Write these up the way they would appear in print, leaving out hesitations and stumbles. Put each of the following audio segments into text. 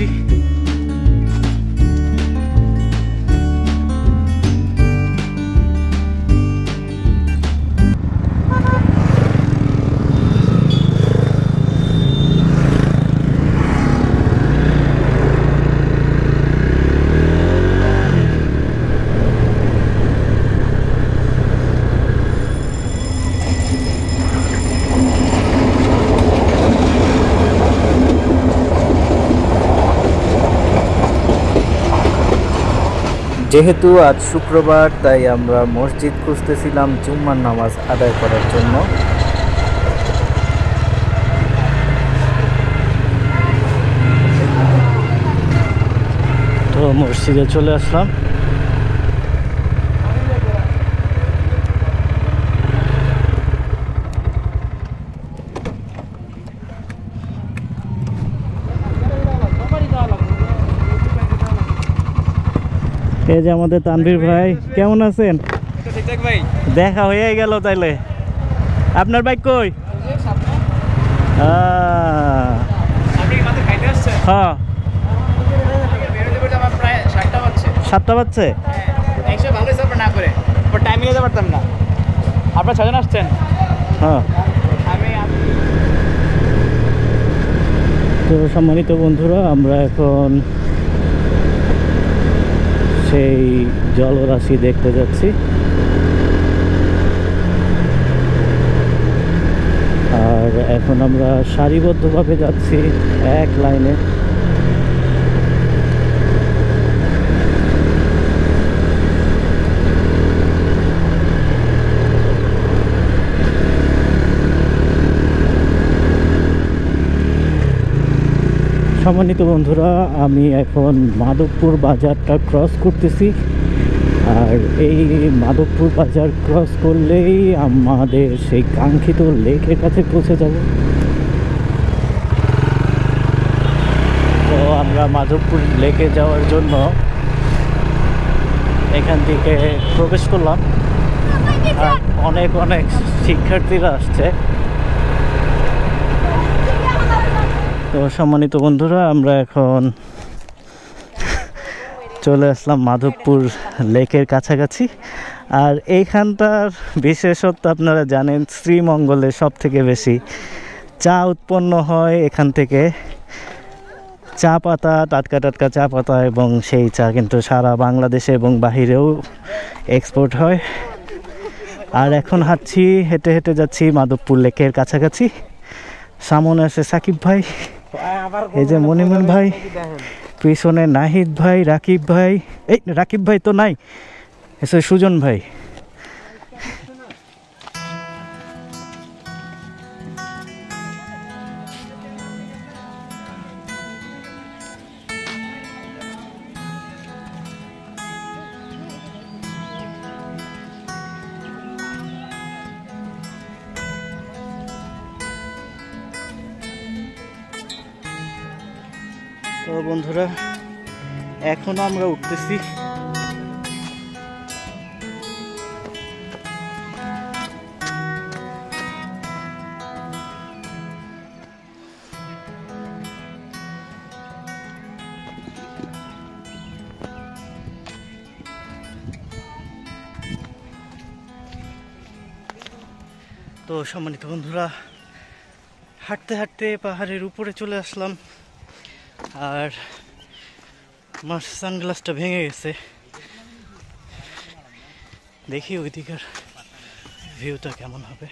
যাচ্ছি। যেহেতু আজ শুক্রবার, তাই আমরা মসজিদ খুঁজতেছিলাম জুম্মার নামাজ আদায় করার জন্য। তো মসজিদে চলে আসলাম। এই যে আমাদের তানভীর ভাই, কেমন আছেন? দেখা হয়ে গেল তাইলে। আপনার বাইক কই? হ্যাঁ, 7টা বাজছে। আপনার 6 জন আসছেন? হ্যাঁ। তো সম্মানিত বন্ধুরা, আমরা এখন সেই জলরাশি দেখতে যাচ্ছি। আর এখন আমরা সারিবদ্ধভাবে যাচ্ছি এক লাইনে। সম্মানিত বন্ধুরা, আমি এখন মাধবপুর বাজারটা ক্রস করতেছি। আর এই মাধবপুর বাজার ক্রস করলেই আমাদের সেই কাঙ্ক্ষিত লেকের কাছে পৌঁছে যাব। তো আমরা মাধবপুর লেকে যাওয়ার জন্য এখান থেকে প্রবেশ করলাম। আর অনেক অনেক শিক্ষার্থীরা আসছে। তো সম্মানিত বন্ধুরা, আমরা এখন চলে আসলাম মাধবপুর লেকের কাছাকাছি। আর এইখানটার বিশেষত্ব আপনারা জানেন, শ্রীমঙ্গলে সব থেকে বেশি চা উৎপন্ন হয় এখান থেকে। চা পাতা, টাটকা টাটকা চা পাতা, এবং সেই চা কিন্তু সারা বাংলাদেশে এবং বাহিরেও এক্সপোর্ট হয়। আর এখন হেঁটে হেঁটে যাচ্ছি মাধবপুর লেকের কাছাকাছি। সামনে আছে সাকিব ভাই, এই যে মনিমুন ভাই, পিছনে নাহিদ ভাই, রাকিব ভাই। এই রাকিব ভাই তো নাই, এসে সুজন ভাই। তো বন্ধুরা, এখন আমরা উঠতেছি। তো সম্মানিত বন্ধুরা, হাঁটতে হাঁটতে পাহাড়ের উপরে চলে আসলাম। আর আমার সানগ্লাসটা ভেঙে গেছে। দেখি ওইদিকের ভিউটা কেমন হবে।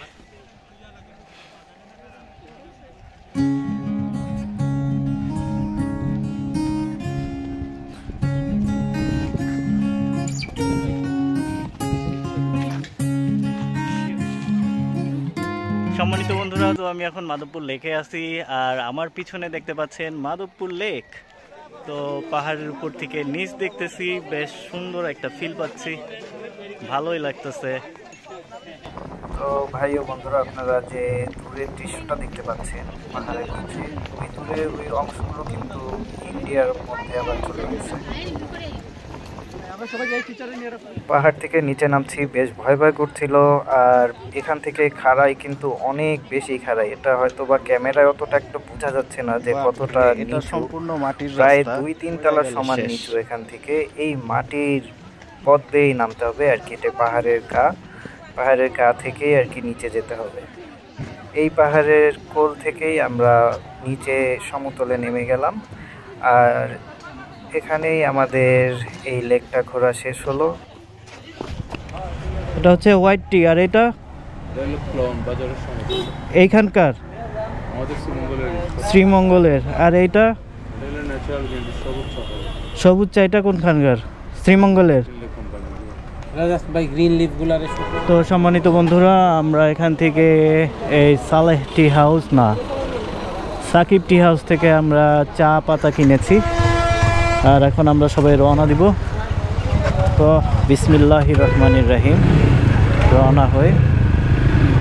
সম্মানিত বন্ধুরা, তো আমি এখন মাধবপুর লেকে আছি। আর আমার পিছনে দেখতে পাচ্ছেন মাধবপুর লেক। তো পাহাড়ের উপর থেকে নিচ দেখতেছি, বেশ সুন্দর একটা ফিল পাচ্ছি, ভালোই লাগতেছে। তো ভাই ও বন্ধুরা, আপনারা যে দূরের দৃশ্যটা দেখতে পাচ্ছেন পাহাড়ের কাছে, ওই দূরের ওই অংশগুলো কিন্তু ইন্ডিয়ার মধ্যে আবার চলে গেছে। পাহাড় থেকে নিচে নামছি, বেশ ভয় ভয় করছিল। আর এখান থেকে খাড়াই কিন্তু অনেক বেশি খাড়াই, এটা হয়তো বা ক্যামেরায় অতটা একটু বোঝা যাচ্ছে না যে কতটা নিচু। সম্পূর্ণ মাটির প্রায় 2-3 তলা সমান নিচু এখান থেকে। এই মাটির পথ দিয়েই নামতে হবে আর কি, এটা পাহাড়ের গা থেকেই আর কি নিচে যেতে হবে। এই পাহাড়ের কোল থেকেই আমরা নিচে সমতলে নেমে গেলাম। আর এখানেই আমাদের এই লেকটা ঘোরা শেষ হলো। এটা হচ্ছে হোয়াইট টি, আর এটা এইখানকার শ্রীমঙ্গলের। আর এইটা সবুজ চা, এটা কোনখানকার? শ্রীমঙ্গলের। তো সম্মানিত বন্ধুরা, আমরা এখান থেকে এই সালেহ টি হাউস না সাকিব টি হাউস থেকে আমরা চা পাতা কিনেছি। আর এখন আমরা সবাই রওনা দিব। তো বিসমিল্লাহির রহমানির রহিম, রওনা হই।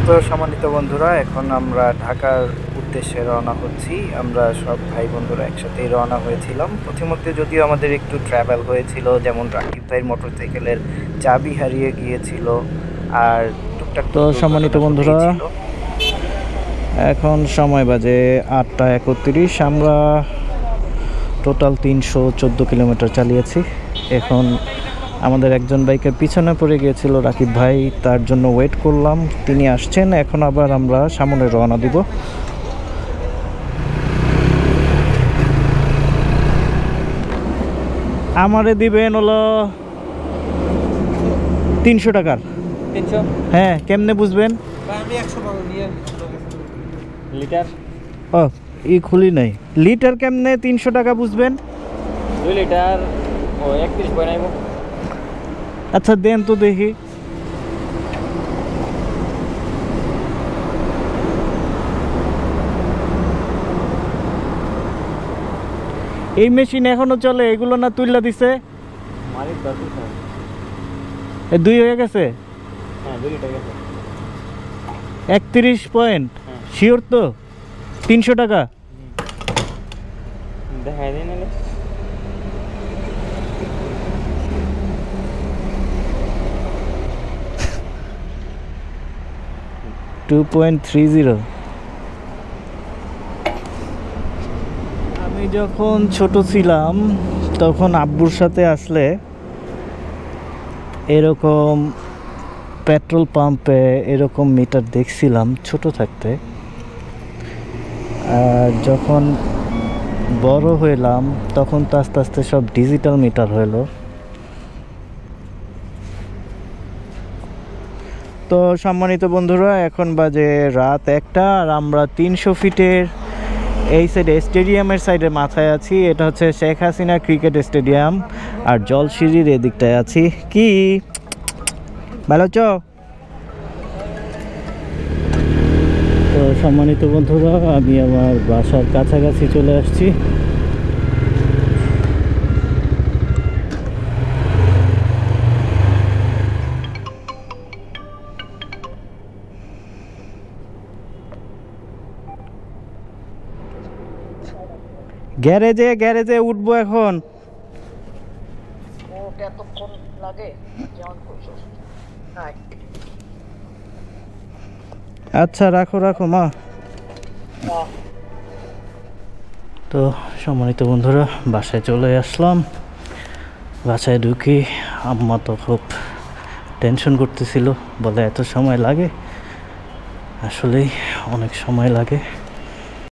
তো সম্মানিত বন্ধুরা, এখন আমরা ঢাকার উদ্দেশ্যে রওনা হচ্ছি। আমরা সব ভাই বন্ধুরা একসাথেই রওনা হয়েছিলাম। প্রথমতে যদিও আমাদের একটু ট্রাভেল হয়েছিল, যেমন রাকিব ভাইয়ের মোটরসাইকেলের চাবি হারিয়ে গিয়েছিল আর টুকটাক। তো সম্মানিত বন্ধুরা, এখন সময় বাজে 8টা 31। আমরা টোটাল 314 কিলোমিটার চালিয়েছি। এখন আমাদের একজন বাইকের পিছনে পড়ে গিয়েছিল রাকিব ভাই, তার জন্য ওয়েট করলাম, তিনি আসছেন। এখন আবার আমরা সামনে রওনা দিব। আমারে দিবেন হলো 300 টাকার। 300? হ্যাঁ, কেমনে বুঝবেন? আমি 100 লিটার। ও, ই খুলি নাই। লিটার কেমনে 300 টাকা বুঝবেন? 2 লিটার ও 31 বানাইবো। আচ্ছা দেন তো দেখি। এই মেশিন এখনো চলে, এগুলো না তুইলা দিছে? মালিক দাদু স্যার, এই 2 হয়ে গেছে। হ্যাঁ 2 লিটার গেছে। 31 পয়েন্ট শিওর তো? 300 টাকা দেখাই দেন। 2.30। আমি যখন ছোট ছিলাম তখন আব্বুর সাথে আসলে এরকম পেট্রোল পাম্পে এরকম মিটার দেখছিলাম ছোট থাকতে। আর যখন বড় হইলাম তখন তো আস্তে আস্তে সব ডিজিটাল মিটার হলো। তো সম্মানিত বন্ধুরা, এখন বাজে রাত 1টা আর আমরা 300 ফিটের এই সাইডে স্টেডিয়ামের সাইডে মাথায় আছি। এটা হচ্ছে শেখ হাসিনা ক্রিকেট স্টেডিয়াম আর জলসিঁড়ির এদিকটায় আছি। কি ভালো চ। তো সম্মানিত বন্ধুরা, আমি আমার বাসার কাছাকাছি চলে আসছি। গ্যারেজে উঠবো এখন। আচ্ছা রাখো মা। তো সম্মানিত বন্ধুরা, বাসায় চলে আসলাম। বাসায় ঢুকি, আম্মা তো খুব টেনশন করতেছিল, বলে এত সময় লাগে। আসলেই অনেক সময় লাগে।